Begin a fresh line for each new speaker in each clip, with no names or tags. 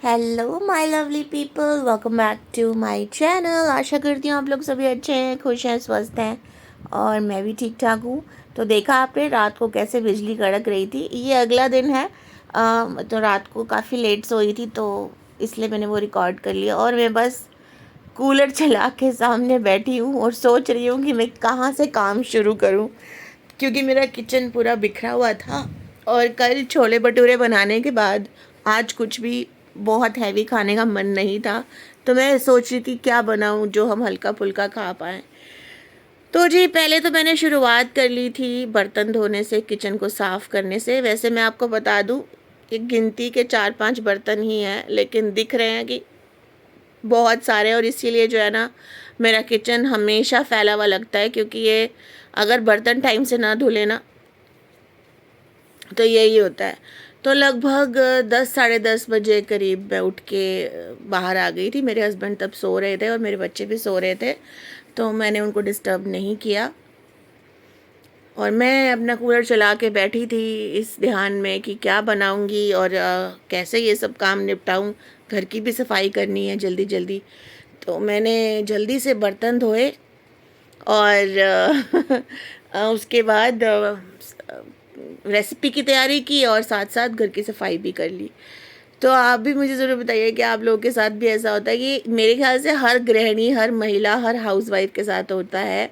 Hello my lovely people, welcome back to my channel. आशा करती हूँ आप लोग सभी अच्छे हैं, खुश हैं, स्वस्थ हैं और मैं भी ठीक ठाक हूँ। तो देखा आपने रात को कैसे बिजली कड़क रही थी। ये अगला दिन है। तो रात को काफ़ी लेट सोई थी तो इसलिए मैंने वो रिकॉर्ड कर लिया और मैं बस कूलर चला के सामने बैठी हूँ और सोच रही हूँ कि मैं कहाँ से काम शुरू करूँ, क्योंकि मेरा किचन पूरा बिखरा हुआ था। और कल छोले भटूरे बनाने के बाद आज कुछ भी बहुत हैवी खाने का मन नहीं था। तो मैं सोच रही थी क्या बनाऊं जो हम हल्का फुल्का खा पाएँ। तो जी पहले तो मैंने शुरुआत कर ली थी बर्तन धोने से, किचन को साफ़ करने से। वैसे मैं आपको बता दूं कि गिनती के 4-5 बर्तन ही हैं, लेकिन दिख रहे हैं कि बहुत सारे। और इसीलिए जो है ना, मेरा किचन हमेशा फैला हुआ लगता है, क्योंकि ये अगर बर्तन टाइम से ना धुले ना तो यही होता है। तो लगभग 10 साढ़े 10 बजे करीब मैं उठ के बाहर आ गई थी। मेरे हस्बैंड तब सो रहे थे और मेरे बच्चे भी सो रहे थे, तो मैंने उनको डिस्टर्ब नहीं किया और मैं अपना कूलर चला के बैठी थी इस ध्यान में कि क्या बनाऊंगी और कैसे ये सब काम निपटाऊं। घर की भी सफाई करनी है जल्दी जल्दी। तो मैंने जल्दी से बर्तन धोए और उसके बाद रेसिपी की तैयारी की और साथ साथ घर की सफाई भी कर ली। तो आप भी मुझे ज़रूर बताइए कि आप लोगों के साथ भी ऐसा होता है। कि मेरे ख्याल से हर गृहिणी, हर महिला, हर हाउसवाइफ के साथ होता है।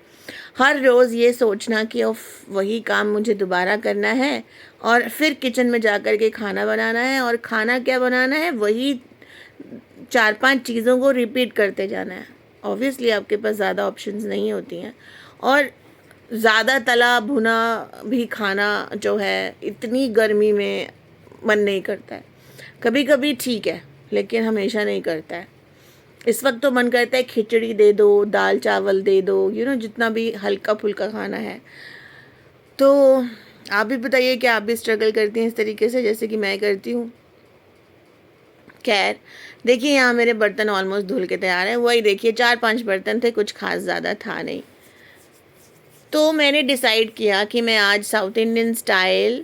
हर रोज़ ये सोचना कि उफ, वही काम मुझे दोबारा करना है और फिर किचन में जा कर के खाना बनाना है, और खाना क्या बनाना है, वही 4-5 चीज़ों को रिपीट करते जाना है। ऑब्वियसली आपके पास ज़्यादा ऑप्शंस नहीं होती हैं। और ज़्यादा तला भुना भी खाना जो है इतनी गर्मी में मन नहीं करता है। कभी कभी ठीक है, लेकिन हमेशा नहीं करता है। इस वक्त तो मन करता है खिचड़ी दे दो, दाल चावल दे दो, जितना भी हल्का फुल्का खाना है। तो आप भी बताइए कि आप भी स्ट्रगल करती हैं इस तरीके से जैसे कि मैं करती हूँ। खैर, देखिए यहाँ मेरे बर्तन ऑलमोस्ट धुल के तैयार हैं। वही देखिए 4-5 बर्तन थे, कुछ खास ज़्यादा था नहीं। तो मैंने डिसाइड किया कि मैं आज South Indian style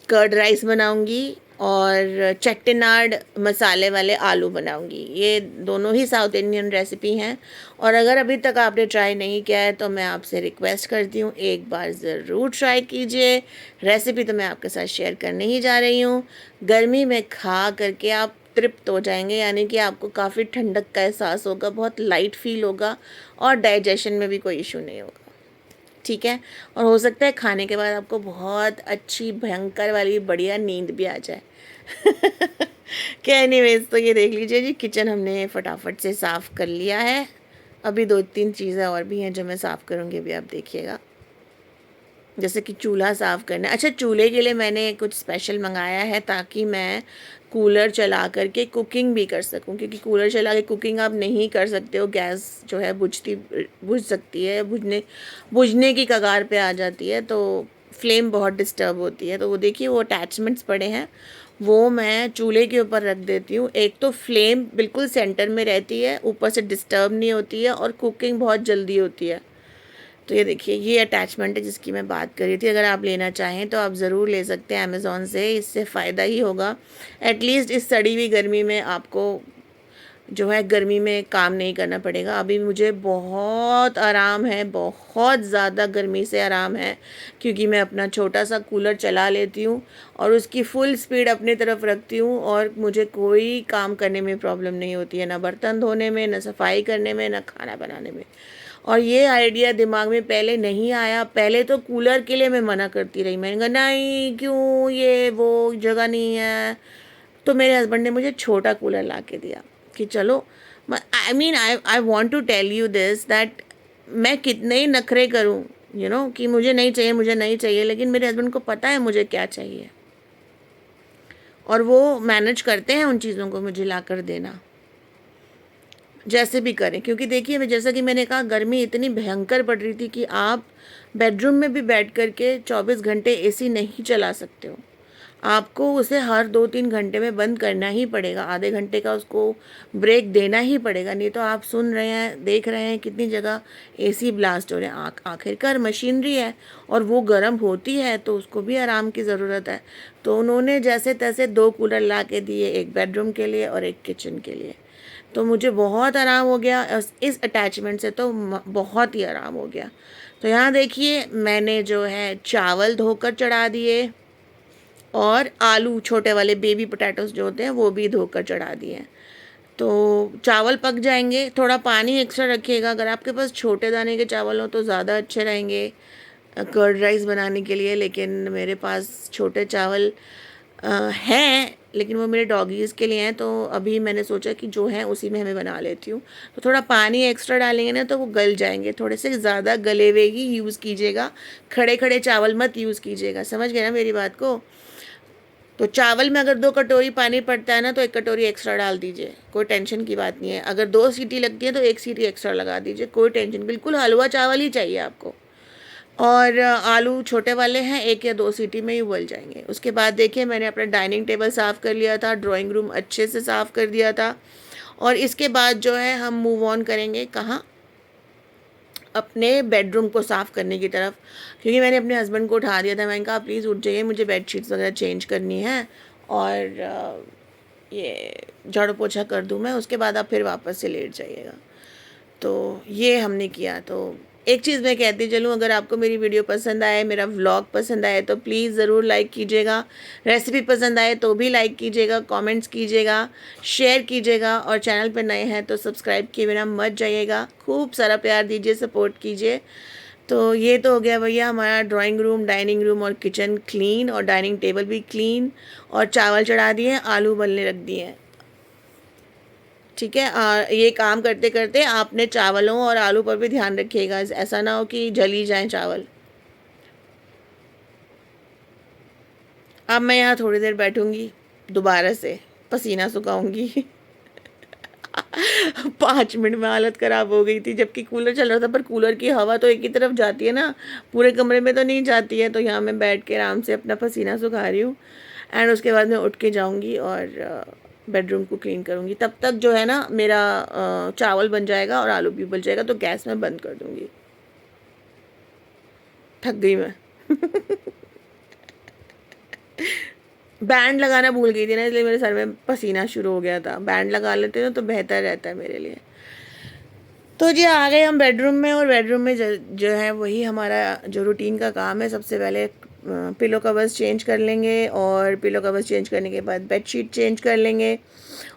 curd rice बनाऊंगी और चट्टिनाड मसाले वाले आलू बनाऊंगी। ये दोनों ही साउथ इंडियन रेसिपी हैं और अगर अभी तक आपने ट्राई नहीं किया है तो मैं आपसे रिक्वेस्ट करती हूँ एक बार ज़रूर ट्राई कीजिए। रेसिपी तो मैं आपके साथ शेयर करने ही जा रही हूँ। गर्मी में खा करके आप तृप्त हो जाएंगे, यानी कि आपको काफ़ी ठंडक का एहसास होगा, बहुत लाइट फील होगा और डाइजेशन में भी कोई इशू नहीं होगा। ठीक है। और हो सकता है खाने के बाद आपको बहुत अच्छी भयंकर वाली बढ़िया नींद भी आ जाए। क्या एनीवेज, तो ये देख लीजिए जी, किचन हमने फटाफट से साफ़ कर लिया है। अभी 2-3 चीज़ें और भी हैं जो मैं साफ़ करूँगी, अभी आप देखिएगा। जैसे कि चूल्हा साफ़ करना है। अच्छा, चूल्हे के लिए मैंने कुछ स्पेशल मंगाया है ताकि मैं कूलर चला करके कुकिंग भी कर सकूं, क्योंकि कूलर चला के कुकिंग आप नहीं कर सकते हो। गैस जो है बुझ सकती है, बुझने की कगार पे आ जाती है, तो फ्लेम बहुत डिस्टर्ब होती है। तो वो देखिए, वो अटैचमेंट्स पड़े हैं, वो मैं चूल्हे के ऊपर रख देती हूँ। एक तो फ्लेम बिल्कुल सेंटर में रहती है, ऊपर से डिस्टर्ब नहीं होती है और कुकिंग बहुत जल्दी होती है। तो ये देखिए, ये अटैचमेंट है जिसकी मैं बात कर रही थी। अगर आप लेना चाहें तो आप ज़रूर ले सकते हैं अमेज़ॉन से, इससे फ़ायदा ही होगा। एटलीस्ट इस सड़ी हुई गर्मी में आपको जो है गर्मी में काम नहीं करना पड़ेगा। अभी मुझे बहुत आराम है, बहुत ज़्यादा गर्मी से आराम है, क्योंकि मैं अपना छोटा सा कूलर चला लेती हूँ और उसकी फुल स्पीड अपनी तरफ रखती हूँ और मुझे कोई काम करने में प्रॉब्लम नहीं होती है, ना बर्तन धोने में, ना सफाई करने में, ना खाना बनाने में। और ये आइडिया दिमाग में पहले नहीं आया। पहले तो कूलर के लिए मैं मना करती रही, मैंने कहा नहीं, क्यों, ये वो जगह नहीं है। तो मेरे हस्बैंड ने मुझे छोटा कूलर ला के दिया कि चलो। I want to tell you this that मैं कितने ही नखरे करूँ कि मुझे नहीं चाहिए, मुझे नहीं चाहिए, लेकिन मेरे हस्बैंड को पता है मुझे क्या चाहिए और वो मैनेज करते हैं उन चीज़ों को मुझे ला कर देना, जैसे भी करें। क्योंकि देखिए, जैसा कि मैंने कहा, गर्मी इतनी भयंकर पड़ रही थी कि आप बेडरूम में भी बैठ कर के 24 घंटे एसी नहीं चला सकते हो। आपको उसे हर 2-3 घंटे में बंद करना ही पड़ेगा, आधे घंटे का उसको ब्रेक देना ही पड़ेगा, नहीं तो आप सुन रहे हैं, देख रहे हैं कितनी जगह एसी ब्लास्ट हो रहे हैं। आखिरकार मशीनरी है और वो गर्म होती है तो उसको भी आराम की ज़रूरत है। तो उन्होंने जैसे तैसे 2 कूलर ला के दिए, एक बेडरूम के लिए और एक किचन के लिए। तो मुझे बहुत आराम हो गया इस अटैचमेंट से, तो बहुत ही आराम हो गया। तो यहाँ देखिए मैंने जो है चावल धोकर चढ़ा दिए और आलू छोटे वाले बेबी पोटैटोस जो होते हैं वो भी धोकर चढ़ा दिए हैं। तो चावल पक जाएंगे, थोड़ा पानी एक्स्ट्रा रखिएगा। अगर आपके पास छोटे दाने के चावल हो तो ज़्यादा अच्छे रहेंगे कर्ड राइस बनाने के लिए, लेकिन मेरे पास छोटे चावल हैं, लेकिन वो मेरे डॉगीज़ के लिए हैं। तो अभी मैंने सोचा कि जो है उसी में हमें बना लेती हूँ। तो थोड़ा पानी एक्स्ट्रा डालेंगे ना तो वो गल जाएंगे, थोड़े से ज़्यादा गले हुए ही यूज़ कीजिएगा, खड़े खड़े चावल मत यूज़ कीजिएगा। समझ गए ना मेरी बात को? तो चावल में अगर 2 कटोरी पानी पड़ता है ना तो 1 कटोरी एक्स्ट्रा डाल दीजिए, कोई टेंशन की बात नहीं है। अगर 2 सीटी लगती है तो 1 सीटी एक्स्ट्रा लगा दीजिए, कोई टेंशन, बिल्कुल हलवा चावल ही चाहिए आपको। और आलू छोटे वाले हैं, 1 या 2 सीटी में ही उबल जाएंगे। उसके बाद देखिए मैंने अपना डाइनिंग टेबल साफ़ कर लिया था, ड्राइंग रूम अच्छे से साफ़ कर दिया था। और इसके बाद जो है हम मूव ऑन करेंगे कहाँ, अपने बेडरूम को साफ़ करने की तरफ, क्योंकि मैंने अपने हस्बैंड को उठा दिया था। मैंने कहा प्लीज़ उठ जाइए, मुझे बेडशीट्स वगैरह चेंज करनी है और ये झाड़ू पोछा कर दूँ मैं, उसके बाद आप फिर वापस से लेट जाइएगा। तो ये हमने किया। तो एक चीज़ मैं कहती चलूँ, अगर आपको मेरी वीडियो पसंद आए, मेरा व्लॉग पसंद आए तो प्लीज़ ज़रूर लाइक कीजिएगा। रेसिपी पसंद आए तो भी लाइक कीजिएगा, कमेंट्स कीजिएगा, शेयर कीजिएगा, और चैनल पर नए हैं तो सब्सक्राइब किए बिना मत जाइएगा। खूब सारा प्यार दीजिए, सपोर्ट कीजिए। तो ये तो हो गया भैया हमारा ड्राइंग रूम, डाइनिंग रूम और किचन क्लीन, और डाइनिंग टेबल भी क्लीन, और चावल चढ़ा दिए, आलू उबलने रख दिए हैं। ठीक है, ये काम करते करते आपने चावलों और आलू पर भी ध्यान रखिएगा, ऐसा ना हो कि जल ही जाए चावल। अब मैं यहाँ थोड़ी देर बैठूंगी, दोबारा से पसीना सुखाऊंगी। 5 मिनट में हालत ख़राब हो गई थी, जबकि कूलर चल रहा था, पर कूलर की हवा तो एक ही तरफ जाती है ना, पूरे कमरे में तो नहीं जाती है। तो यहाँ मैं बैठ के आराम से अपना पसीना सुखा रही हूँ, एंड उसके बाद मैं उठ के जाऊँगी और बेडरूम को क्लीन करूँगी। तब तक जो है ना मेरा चावल बन जाएगा और आलू भी उबल जाएगा, तो गैस मैं बंद कर दूँगी। थक गई मैं। बैंड लगाना भूल गई थी ना, इसलिए मेरे सर में पसीना शुरू हो गया था। बैंड लगा लेते ना तो बेहतर रहता है मेरे लिए। तो जी आ गए हम बेडरूम में, और बेडरूम में जो है वही हमारा जो रूटीन का काम है। सबसे पहले पिलो कवर्स चेंज कर लेंगे, और पिलो कवर्स चेंज करने के बाद बेडशीट चेंज कर लेंगे,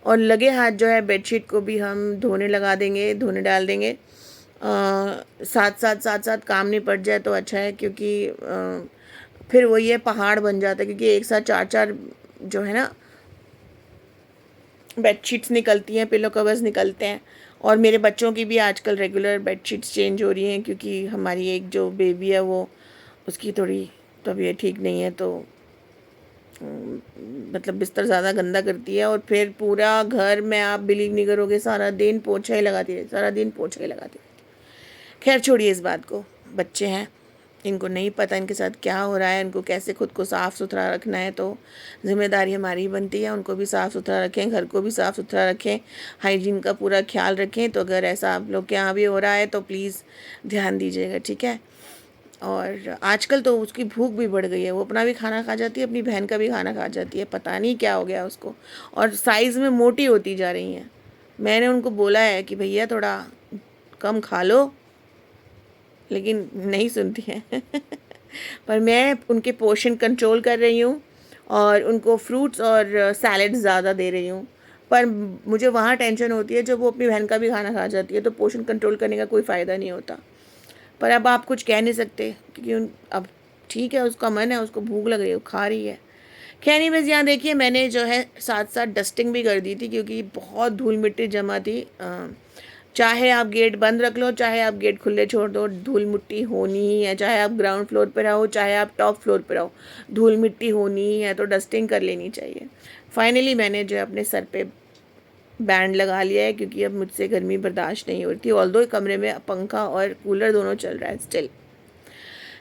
और लगे हाथ जो है बेडशीट को भी हम धोने लगा देंगे, धोने डाल देंगे। साथ साथ काम नहीं पड़ जाए तो अच्छा है, क्योंकि फिर वो ये पहाड़ बन जाता है, क्योंकि एक साथ 4-4 जो है ना बेडशीट्स निकलती हैं, पिलो कवर्स निकलते हैं। और मेरे बच्चों की भी आजकल रेगुलर बेडशीट्स चेंज हो रही हैं, क्योंकि हमारी एक जो बेबी है वो, उसकी थोड़ी तबीयत ठीक नहीं है, तो मतलब बिस्तर ज़्यादा गंदा करती है। और फिर पूरा घर में, आप बिलीव नहीं करोगे, सारा दिन पोछा ही लगाती रहती, सारा दिन पोछा ही लगाती रहती। खैर छोड़िए इस बात को, बच्चे हैं, इनको नहीं पता इनके साथ क्या हो रहा है, इनको कैसे खुद को साफ़ सुथरा रखना है। तो जिम्मेदारी हमारी ही बनती है, उनको भी साफ़ सुथरा रखें, घर को भी साफ़ सुथरा रखें, हाइजीन का पूरा ख्याल रखें। तो अगर ऐसा आप लोग के यहाँ भी हो रहा है तो प्लीज़ ध्यान दीजिएगा, ठीक है। और आजकल तो उसकी भूख भी बढ़ गई है, वो अपना भी खाना खा जाती है, अपनी बहन का भी खाना खा जाती है, पता नहीं क्या हो गया उसको। और साइज़ में मोटी होती जा रही हैं। मैंने उनको बोला है कि भैया थोड़ा कम खा लो, लेकिन नहीं सुनती हैं। पर मैं उनके पोर्शन कंट्रोल कर रही हूँ, और उनको फ्रूट्स और सैलेड ज़्यादा दे रही हूँ। पर मुझे वहाँ टेंशन होती है जब वो अपनी बहन का भी खाना खा जाती है, तो पोर्शन कंट्रोल करने का कोई फ़ायदा नहीं होता। पर अब आप कुछ कह नहीं सकते, क्योंकि अब ठीक है, उसका मन है, उसको भूख लग रही है, वो खा रही है। खैर नहीं, बस यहाँ देखिए मैंने जो है साथ साथ डस्टिंग भी कर दी थी, क्योंकि बहुत धूल मिट्टी जमा थी। चाहे आप गेट बंद रख लो, चाहे आप गेट खुले छोड़ दो, धूल मिट्टी होनी ही है। चाहे आप ग्राउंड फ्लोर पर रहो, चाहे आप टॉप फ्लोर पर रहो, धूल मिट्टी होनी ही है, तो डस्टिंग कर लेनी चाहिए। फाइनली मैंने जो है अपने सर पे बैंड लगा लिया है, क्योंकि अब मुझसे गर्मी बर्दाश्त नहीं होती। ऑल्दो कमरे में पंखा और कूलर दोनों चल रहा है स्टिल।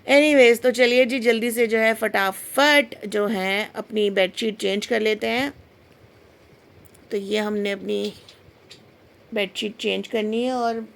एनीवेज तो चलिए जी, जल्दी से जो है फटाफट जो है अपनी बेडशीट चेंज कर लेते हैं। तो ये हमने अपनी बेडशीट चेंज करनी है और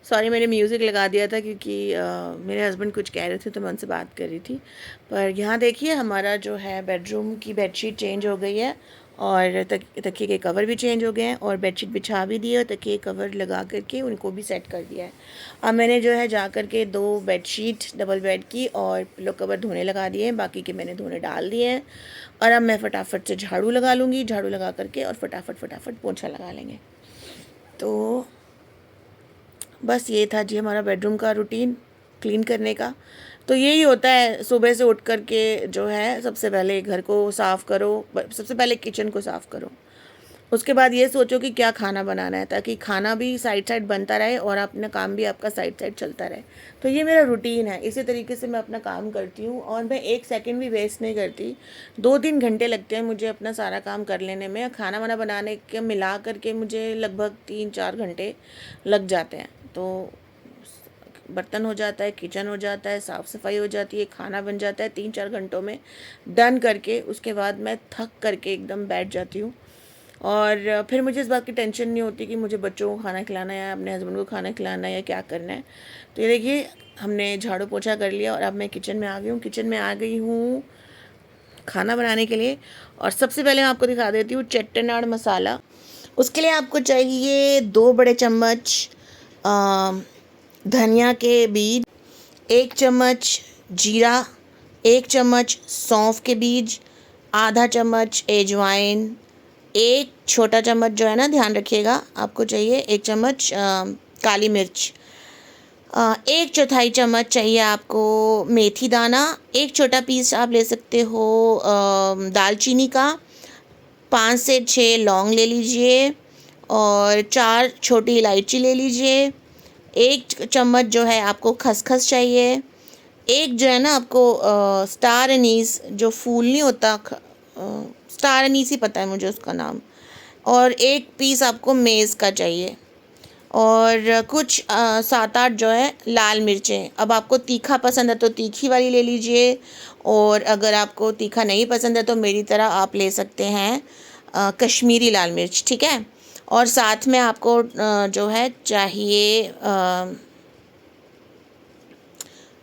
सॉरी मैंने म्यूज़िक लगा दिया था क्योंकि मेरे हस्बैंड कुछ कह रहे थे तो मैं उनसे बात कर रही थी। पर यहाँ देखिए हमारा जो है बेडरूम की बेडशीट चेंज हो गई है और तकिए के कवर भी चेंज हो गए हैं और बेडशीट बिछा भी दी है और तकिए कवर लगा करके उनको भी सेट कर दिया है। अब मैंने जो है जा कर के 2 बेडशीट डबल बेड की और पिलो कवर धोने लगा दिए हैं, बाकी के मैंने धोने डाल दिए हैं। और अब मैं फटाफट से झाड़ू लगा लूँगी, झाड़ू लगा करके और फटाफट पोंछा लगा लेंगे। तो बस ये था जी हमारा बेडरूम का रूटीन क्लीन करने का। तो यही होता है, सुबह से उठ कर के जो है सबसे पहले घर को साफ़ करो, सबसे पहले किचन को साफ़ करो। उसके बाद ये सोचो कि क्या खाना बनाना है, ताकि खाना भी साइड साइड बनता रहे और अपना काम भी आपका साइड साइड चलता रहे। तो ये मेरा रूटीन है, इसी तरीके से मैं अपना काम करती हूँ और मैं 1 सेकंड भी वेस्ट नहीं करती। 2-3 घंटे लगते हैं मुझे अपना सारा काम कर लेने में। खाना वाना बनाने के मिला करके मुझे लगभग 3-4 घंटे लग जाते हैं। तो बर्तन हो जाता है, किचन हो जाता है, साफ़ सफाई हो जाती है, खाना बन जाता है 3-4 घंटों में डन करके। उसके बाद मैं थक करके एकदम बैठ जाती हूँ और फिर मुझे इस बात की टेंशन नहीं होती कि मुझे बच्चों को खाना खिलाना है या अपने हस्बैंड को खाना खिलाना है या क्या करना है। तो ये देखिए हमने झाड़ू पोछा कर लिया और अब मैं किचन में आ गई हूँ। किचन में आ गई हूँ खाना बनाने के लिए और सबसे पहले मैं आपको दिखा देती हूँ चट्टनाड मसाला। उसके लिए आपको चाहिए 2 बड़े चम्मच धनिया के बीज, 1 चम्मच जीरा, 1 चम्मच सौंफ के बीज, आधा चम्मच अजवाइन, 1 छोटा चम्मच जो है ना, ध्यान रखिएगा आपको चाहिए 1 चम्मच काली मिर्च, 1/4 चम्मच चाहिए आपको मेथी दाना, 1 छोटा पीस आप ले सकते हो दालचीनी का, 5 से 6 लौंग ले लीजिए और 4 छोटी इलायची ले लीजिए। 1 चम्मच जो है आपको खसखस चाहिए। एक जो है ना आपको स्टार एनीस जो फूल नहीं होता, स्टार एनीस ही पता है मुझे उसका नाम। और 1 पीस आपको मेज़ का चाहिए और कुछ 7-8 जो है लाल मिर्चें। अब आपको तीखा पसंद है तो तीखी वाली ले लीजिए और अगर आपको तीखा नहीं पसंद है तो मेरी तरह आप ले सकते हैं कश्मीरी लाल मिर्च, ठीक है। और साथ में आपको जो है चाहिए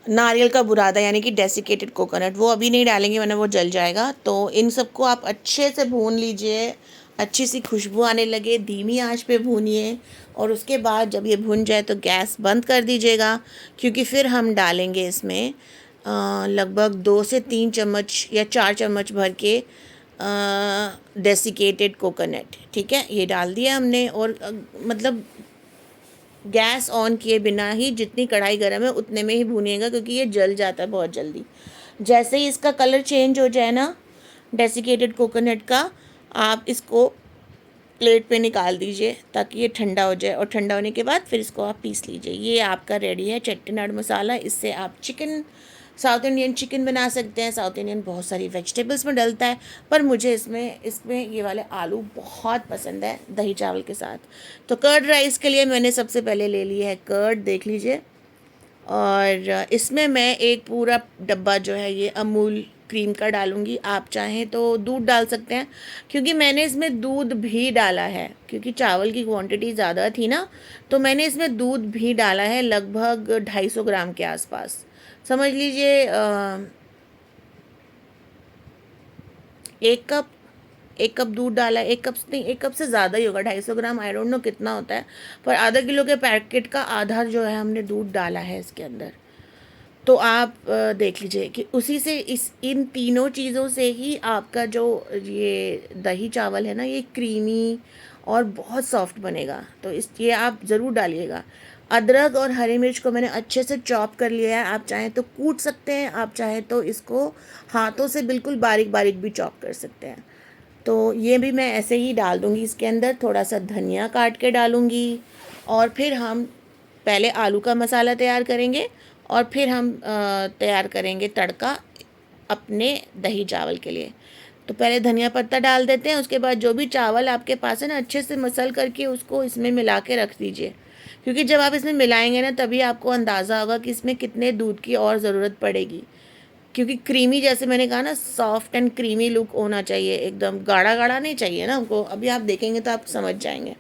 नारियल का बुरादा यानी कि डेसिकेटेड कोकोनट। वो अभी नहीं डालेंगे वरना वो जल जाएगा। तो इन सबको आप अच्छे से भून लीजिए, अच्छी सी खुशबू आने लगे, धीमी आंच पे भूनिए और उसके बाद जब ये भुन जाए तो गैस बंद कर दीजिएगा, क्योंकि फिर हम डालेंगे इसमें लगभग 2 से 3 चम्मच या 4 चम्मच भर के डेसिकेटेड कोकोनट, ठीक है। ये डाल दिया हमने और मतलब गैस ऑन किए बिना ही जितनी कढ़ाई गर्म है उतने में ही भूनिएगा, क्योंकि ये जल जाता है बहुत जल्दी। जैसे ही इसका कलर चेंज हो जाए ना डेसिकेटेड कोकोनट का, आप इसको प्लेट पे निकाल दीजिए ताकि ये ठंडा हो जाए और ठंडा होने के बाद फिर इसको आप पीस लीजिए। ये आपका रेडी है चट्टनाड मसाला। इससे आप चिकन, साउथ इंडियन चिकन बना सकते हैं। साउथ इंडियन बहुत सारी वेजिटेबल्स में डलता है, पर मुझे इसमें ये वाले आलू बहुत पसंद है दही चावल के साथ। तो कर्ड राइस के लिए मैंने सबसे पहले ले लिया है कर्ड, देख लीजिए। और इसमें मैं एक पूरा डब्बा जो है ये अमूल क्रीम का डालूँगी, आप चाहें तो दूध डाल सकते हैं, क्योंकि मैंने इसमें दूध भी डाला है, क्योंकि चावल की क्वांटिटी ज़्यादा थी ना, तो मैंने इसमें दूध भी डाला है, लगभग 250 ग्राम के आसपास। समझ लीजिए 1 कप, 1 कप दूध डाला है, 1 कप नहीं, 1 कप से ज़्यादा ही होगा, 250 ग्राम, आई डोंट नो कितना होता है, पर आधा किलो के पैकेट का आधा जो है हमने दूध डाला है इसके अंदर। तो आप देख लीजिए कि उसी से इन तीनों चीज़ों से ही आपका जो ये दही चावल है ना, ये क्रीमी और बहुत सॉफ्ट बनेगा। तो ये आप ज़रूर डालिएगा। अदरक और हरी मिर्च को मैंने अच्छे से चॉप कर लिया है, आप चाहें तो कूट सकते हैं, आप चाहें तो इसको हाथों से बिल्कुल बारीक बारीक भी चॉप कर सकते हैं। तो ये भी मैं ऐसे ही डाल दूँगी इसके अंदर, थोड़ा सा धनिया काट के डालूँगी, और फिर हम पहले आलू का मसाला तैयार करेंगे और फिर हम तैयार करेंगे तड़का अपने दही चावल के लिए। तो पहले धनिया पत्ता डाल देते हैं, उसके बाद जो भी चावल आपके पास है ना, अच्छे से मसल करके उसको इसमें मिला के रख दीजिए, क्योंकि जब आप इसमें मिलाएंगे ना, तभी आपको अंदाज़ा होगा कि इसमें कितने दूध की और ज़रूरत पड़ेगी। क्योंकि क्रीमी, जैसे मैंने कहा ना, सॉफ्ट एंड क्रीमी लुक होना चाहिए, एकदम गाढ़ा गाढ़ा नहीं चाहिए ना हमको। अभी आप देखेंगे तो आप समझ जाएंगे।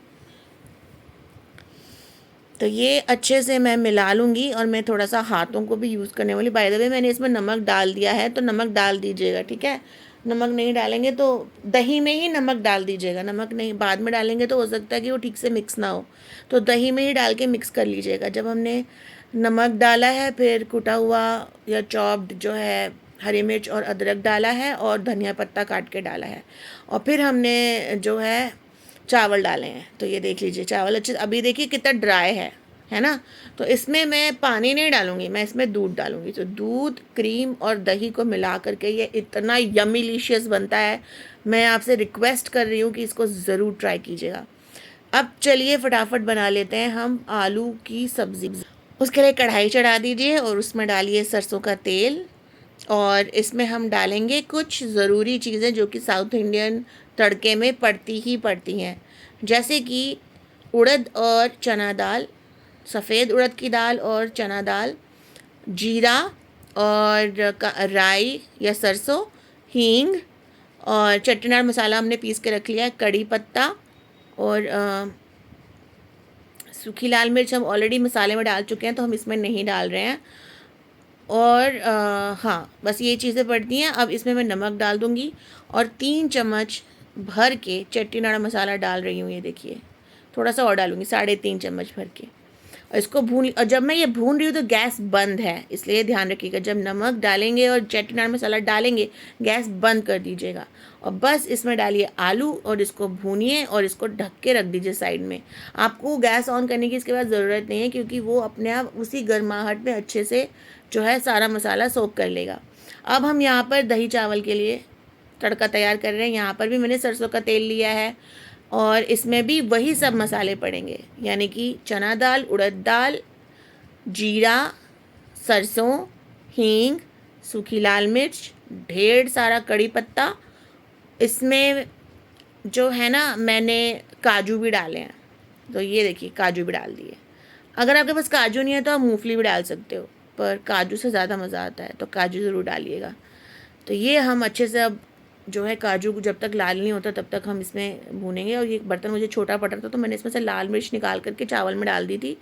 तो ये अच्छे से मैं मिला लूँगी, और मैं थोड़ा सा हाथों को भी यूज़ करने वाली। बाय द वे मैंने इसमें नमक डाल दिया है, तो नमक डाल दीजिएगा, ठीक है। नमक नहीं डालेंगे तो दही में ही नमक डाल दीजिएगा, नमक नहीं बाद में डालेंगे तो हो सकता है कि वो ठीक से मिक्स ना हो, तो दही में ही डाल के मिक्स कर लीजिएगा। जब हमने नमक डाला है, फिर कुटा हुआ या चॉप्ड जो है हरी मिर्च और अदरक डाला है, और धनिया पत्ता काट के डाला है, और फिर हमने जो है चावल डाले हैं। तो ये देख लीजिए चावल अच्छे, अभी देखिए कितना ड्राई है ना। तो इसमें मैं पानी नहीं डालूंगी, मैं इसमें दूध डालूंगी। तो दूध, क्रीम और दही को मिला करके ये इतना यमीलिशियस बनता है। मैं आपसे रिक्वेस्ट कर रही हूँ कि इसको ज़रूर ट्राई कीजिएगा। अब चलिए फटाफट बना लेते हैं हम आलू की सब्ज़ी। उसके लिए कढ़ाई चढ़ा दीजिए और उसमें डालिए सरसों का तेल, और इसमें हम डालेंगे कुछ ज़रूरी चीज़ें जो कि साउथ इंडियन तड़के में पड़ती ही पड़ती हैं, जैसे कि उड़द और चना दाल, सफ़ेद उड़द की दाल और चना दाल, जीरा और राई या सरसों, हींग, और चटनार मसाला हमने पीस के रख लिया है, कड़ी पत्ता, और सूखी लाल मिर्च हम ऑलरेडी मसाले में डाल चुके हैं, तो हम इसमें नहीं डाल रहे हैं। और हाँ, बस ये चीज़ें पड़ती हैं। अब इसमें मैं नमक डाल दूँगी, और 3 चम्मच भर के चट्टीनाड़ा मसाला डाल रही हूँ। ये देखिए, थोड़ा सा और डालूँगी, 3.5 चम्मच भर के, और इसको भून। और जब मैं ये भून रही हूँ तो गैस बंद है, इसलिए ध्यान रखिएगा, जब नमक डालेंगे और चट्टीनाड़ा मसाला डालेंगे गैस बंद कर दीजिएगा। और बस इसमें डालिए आलू और इसको भूनिए, और इसको ढक के रख दीजिए साइड में। आपको गैस ऑन करने की इसके बाद ज़रूरत नहीं है, क्योंकि वो अपने आप उसी गर्माहट में अच्छे से जो है सारा मसाला सोख कर लेगा। अब हम यहाँ पर दही चावल के लिए तड़का तैयार कर रहे हैं। यहाँ पर भी मैंने सरसों का तेल लिया है, और इसमें भी वही सब मसाले पड़ेंगे, यानी कि चना दाल, उड़द दाल, जीरा, सरसों, हींग, सूखी लाल मिर्च, ढेर सारा कड़ी पत्ता। इसमें जो है ना, मैंने काजू भी डाले हैं, तो ये देखिए काजू भी डाल दिए। अगर आपके पास काजू नहीं है तो आप मूंगफली भी डाल सकते हो, पर काजू से ज़्यादा मज़ा आता है, तो काजू ज़रूर डालिएगा। तो ये हम अच्छे से, अब जो है काजू को जब तक लाल नहीं होता तब तक हम इसमें भूनेंगे। और ये बर्तन मुझे छोटा पड़ रहा था, तो मैंने इसमें से लाल मिर्च निकाल करके चावल में डाल दी थी।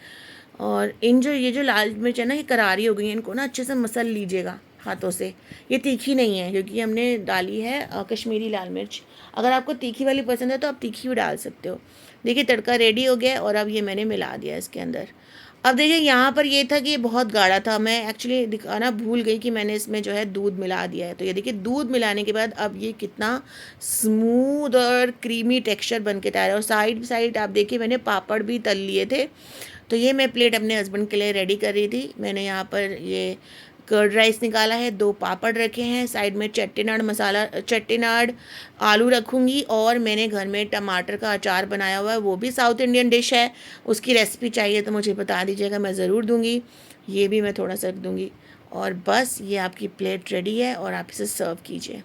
और ये जो लाल मिर्च है ना, ये करारी हो गई है, इनको ना अच्छे से मसल लीजिएगा हाथों से। ये तीखी नहीं है, क्योंकि हमने डाली है कश्मीरी लाल मिर्च। अगर आपको तीखी वाली पसंद है तो आप तीखी भी डाल सकते हो। देखिए तड़का रेडी हो गया, और अब ये मैंने मिला दिया इसके अंदर। अब देखिए यहाँ पर ये था कि ये बहुत गाढ़ा था, मैं एक्चुअली दिखाना भूल गई कि मैंने इसमें जो है दूध मिला दिया है। तो ये देखिए दूध मिलाने के बाद अब ये कितना स्मूथ और क्रीमी टेक्सचर बन के तैयार है। और साइड साइड आप देखिए मैंने पापड़ भी तल लिए थे। तो ये मैं प्लेट अपने हस्बैंड के लिए रेडी कर रही थी। मैंने यहाँ पर ये कर्ड राइस निकाला है, 2 पापड़ रखे हैं, साइड में चट्टीनाड़ आलू रखूँगी, और मैंने घर में टमाटर का अचार बनाया हुआ है, वो भी साउथ इंडियन डिश है। उसकी रेसिपी चाहिए तो मुझे बता दीजिएगा, मैं ज़रूर दूँगी। ये भी मैं थोड़ा सा रख दूँगी, और बस ये आपकी प्लेट रेडी है, और आप इसे सर्व कीजिए।